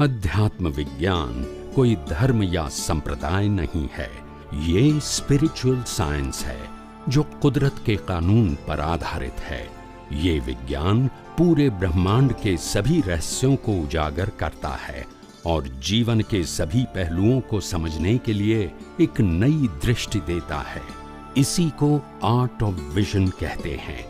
अध्यात्म विज्ञान कोई धर्म या संप्रदाय नहीं है, ये स्पिरिचुअल साइंस है जो कुदरत के कानून पर आधारित है। ये विज्ञान पूरे ब्रह्मांड के सभी रहस्यों को उजागर करता है और जीवन के सभी पहलुओं को समझने के लिए एक नई दृष्टि देता है। इसी को आर्ट ऑफ विजन कहते हैं,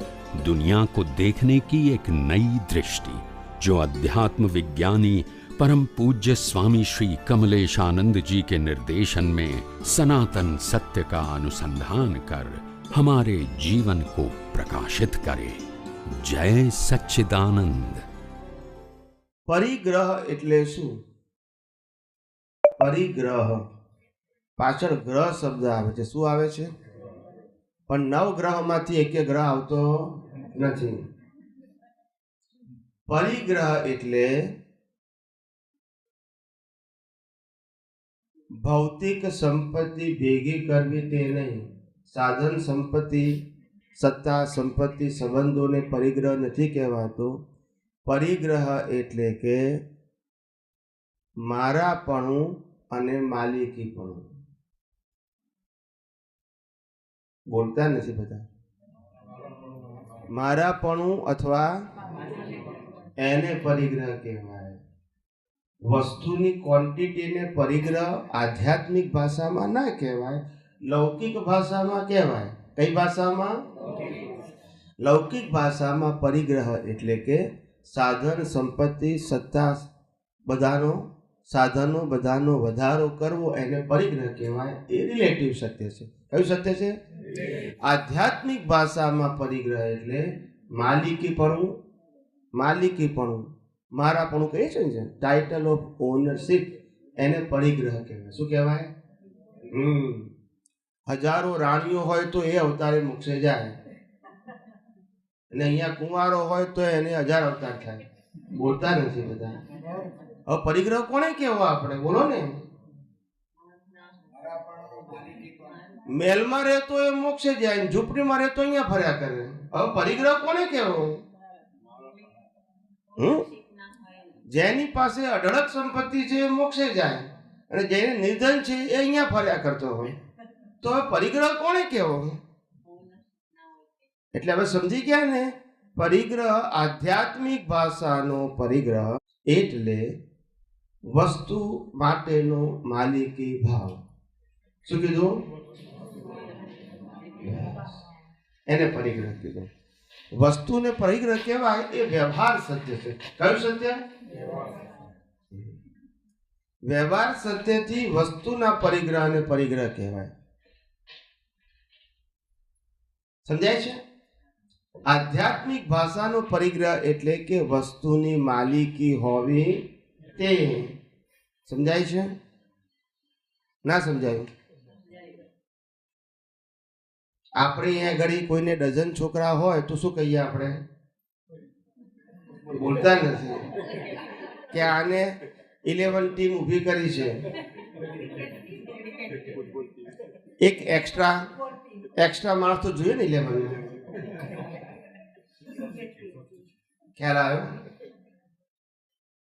दुनिया को देखने की एक नई दृष्टि, जो अध्यात्म विज्ञानी परम पूज्य स्वामी श्री कमलेशानंद जी के निर्देशन में सनातन सत्य का अनुसंधान कर हमारे जीवन को प्रकाशित करे। जय सच्चिदानंद। परिग्रह એટલે શું? પરિગ્રહ પાછળ ગ્રહ શબ્દ આવે છે। શું આવે છે? પણ નવગ્રહમાંથી એક ગ્રહ આવતો નથી। પરિગ્રહ એટલે ભૌતિક સંપત્તિ ભેગી કરવી તે નહીં। સાધન સંપત્તિ, સત્તા, સંપત્તિ, સંબંધોને પરિગ્રહ નથી કહેવાતો। પરિગ્રહ એટલે કે મારાપણું અને માલિકીપણું। બોલતા નથી બધા। મારાપણું અથવા એને પરિગ્રહ કહેવાય। વસ્તુની ક્વોન્ટિટીને પરિગ્રહ આધ્યાત્મિક ભાષામાં ના કહેવાય, લૌકિક ભાષામાં કહેવાય। કઈ ભાષામાં? લૌકિક ભાષામાં પરિગ્રહ એટલે કે સાધન, સંપત્તિ, સત્તા બધાનો સાધનો બધાનો વધારો કરવો એને પરિગ્રહ કહેવાય। એ રિલેટિવ સત્ય છે। કયું સત્ય છે? આધ્યાત્મિક ભાષામાં પરિગ્રહ એટલે માલિકીપણું, માલિકીપણું, મારાપણું કહે છે ને, ટાઇટલ ઓફ ઓનરશિપ, એને પરિગ્રહ કહેવાય। શું કહેવાય? હજારો રાણીઓ હોય તો એ અવતારે મોક્ષે જાય, અને અહીંયા કુંવારો હોય તો એને 1000 અવતાર થાય। બોલતા નથી બધા। હવે પરિગ્રહ કોને કહેવો આપણે? બોલો ને। મહેલમાં રહેતો એ મોક્ષે જાય, ઝૂંપડીમાં રહેતો અહીંયા ફર્યા કરે। હવે પરિગ્રહ કોને કહેવો? જેની પાસે અઢળક સંપત્તિ છે એ મોક્ષે જાય, અને જેને નિર્ધન છે એ અહીંયા ફર્યા કરતો હોય, તો હવે પરિગ્રહ કોને કહેવો? એટલે હવે સમજી ગયા ને? પરિગ્રહ આધ્યાત્મિક ભાષાનો પરિગ્રહ એટલે વસ્તુ માટેનો માલિકી ભાવ। શું કીધું? એને પરિગ્રહ કીધું। વસ્તુને પરિગ્રહ કહેવાય એ વ્યવહાર સત્ય છે। કયું સત્ય? વ્યવહાર સત્યથી વસ્તુના પરિગ્રહને પરિગ્રહ કહેવાય। સમજાય છે? આધ્યાત્મિક ભાષાનો પરિગ્રહ એટલે કે વસ્તુની માલિકી હોવી તે। સમજાય છે? ના સમજાયું? આપણે અહીંયા ઘડી કોઈને ડઝન છોકરા હોય તો શું કહીએ આપણે? બોલતા નથી કે આને 11 ટીમ ઊભી કરી છે, એક એક્સ્ટ્રા માણસ તો જોઈએ ને 11 ને। ખ્યાલ આવ્યો?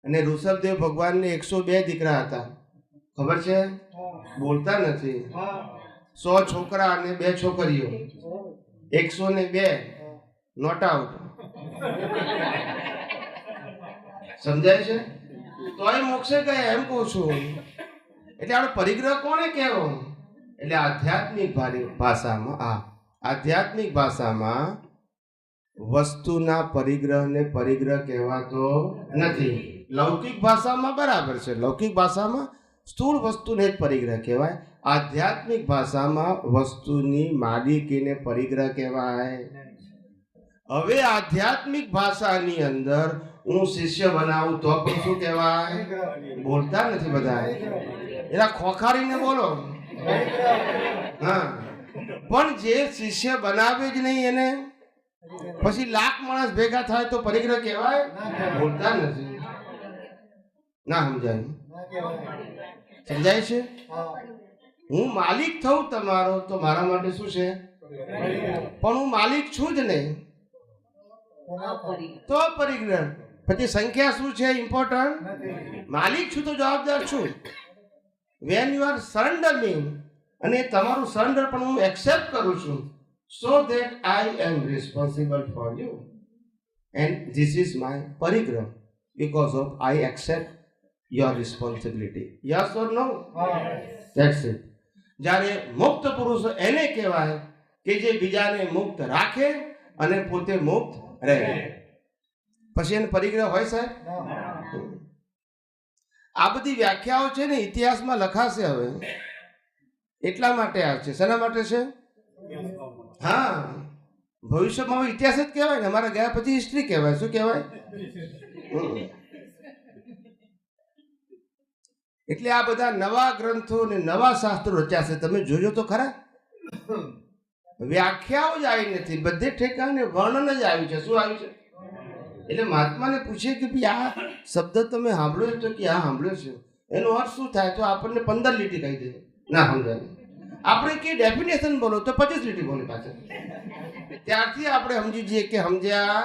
અને ઋષભદેવ ભગવાનને 102 દીકરા હતા, ખબર છે? બોલતા નથી। 100 છોકરા અને 2 છોકરીઓ, 102 નોટ આઉટ। સમજાય છે? તોય મોક્ષે ગયા એમ કહું છું। એટલે આપણે પરિગ્રહ કોને કહેવો? એટલે આધ્યાત્મિક ભાષામાં આધ્યાત્મિક ભાષામાં વસ્તુના પરિગ્રહને પરિગ્રહ કહેવાતો નથી। લૌકિક ભાષામાં બરાબર છે, લૌકિક ભાષામાં સ્થૂળ વસ્તુને જ પરિગ્રહ કહેવાય। આધ્યાત્મિક ભાષામાં વસ્તુની માલિકીને પરિગ્રહ કહેવાય। હવે આધ્યાત્મિક ભાષાની અંદર હું શિષ્ય બનાવું તો પણ શું કહેવાય? બોલતા નથી બધા। એના ખોખારીને બોલો। હા, પણ જે શિષ્ય બનાવે જ નહીં એને પછી લાખ માણસ ભેગા થાય તો પરિગ્રહ કહેવાય? બોલતા નથી। ના સમજાય? સમજાય છે? હું માલિક થઉં તમારો તો મારા માટે શું છે? પણ હું માલિક છું જ નહીં તો પરિગ્રહ। પછી સંખ્યા શું છે ઇમ્પોર્ટન્ટ? માલિક છું તો જવાબદાર છું. વેન યુ આર સરેન્ડરિંગ, અને તમારું સરેન્ડર પણ હું એક્સેપ્ટ કરું છું, so that I am responsible for you and this is my પરિગ્રહ, because of I accept your responsibility. Yes or no? That's it. જ્યારે મુક્ત પુરુષ એને કહેવાય કે જે બીજાને મુક્ત રાખે અને પોતે મુક્ત રહે. પછી એને પરિગ્રહ હોય સાહેબ? આ બધી વ્યાખ્યાઓ છે ને ઇતિહાસમાં લખાશે હવે, એટલા માટે આ છે. શેના માટે છે? હા, ભવિષ્યમાં હવે ઇતિહાસ જ કહેવાય ને, અમારા ગયા પછી હિસ્ટ્રી કહેવાય. શું કહેવાય? એટલે આ બધા નવા ગ્રંથો ને નવા શાસ્ત્રો રચ્યા છે. તમે જોજો તો ખરા, વ્યાખ્યાઓ જ આવી નથી, બધે ઠેકાણે વર્ણન જ આવ્યું છે. શું આવ્યું છે? એટલે મહાત્માને પૂછે કે ભાઈ આ શબ્દ તમે સાંભળ્યો તો કે હા સાંભળ્યો છે, એનો અર્થ શું થાય? તો આપણને 15 લીટી કહી દે, ના સમજાય. આપણે કે ડેફિનેશન બોલો તો 25 લીટી બોલે પાછળ. ત્યારથી આપણે સમજી જઈએ કે સમજ્યા.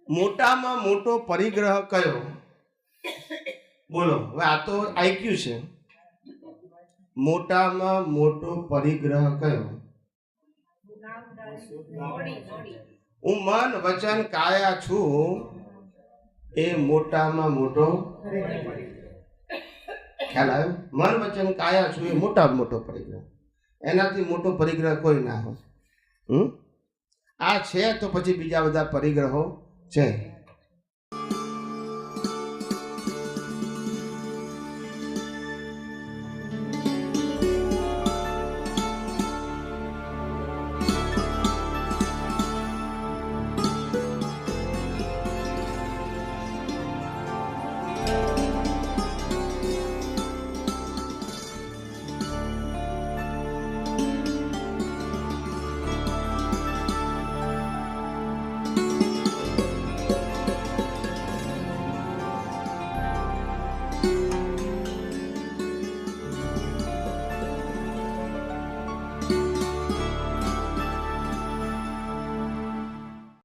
મોટામાં મોટો પરિગ્રહ કયો? બોલો. હવે આ તો આઈક્યુ છે. મોટામાં મોટો પરિગ્રહ કયો? હું મન વચન કાયા છું, એ મોટામાં મોટો. ખ્યાલ આવ્યો? મન વચન કાયા છું એ મોટામાં મોટો પરિગ્રહ. એનાથી મોટો પરિગ્રહ કોઈ ના હોય. આ છે તો પછી બીજા બધા પરિગ્રહો છે.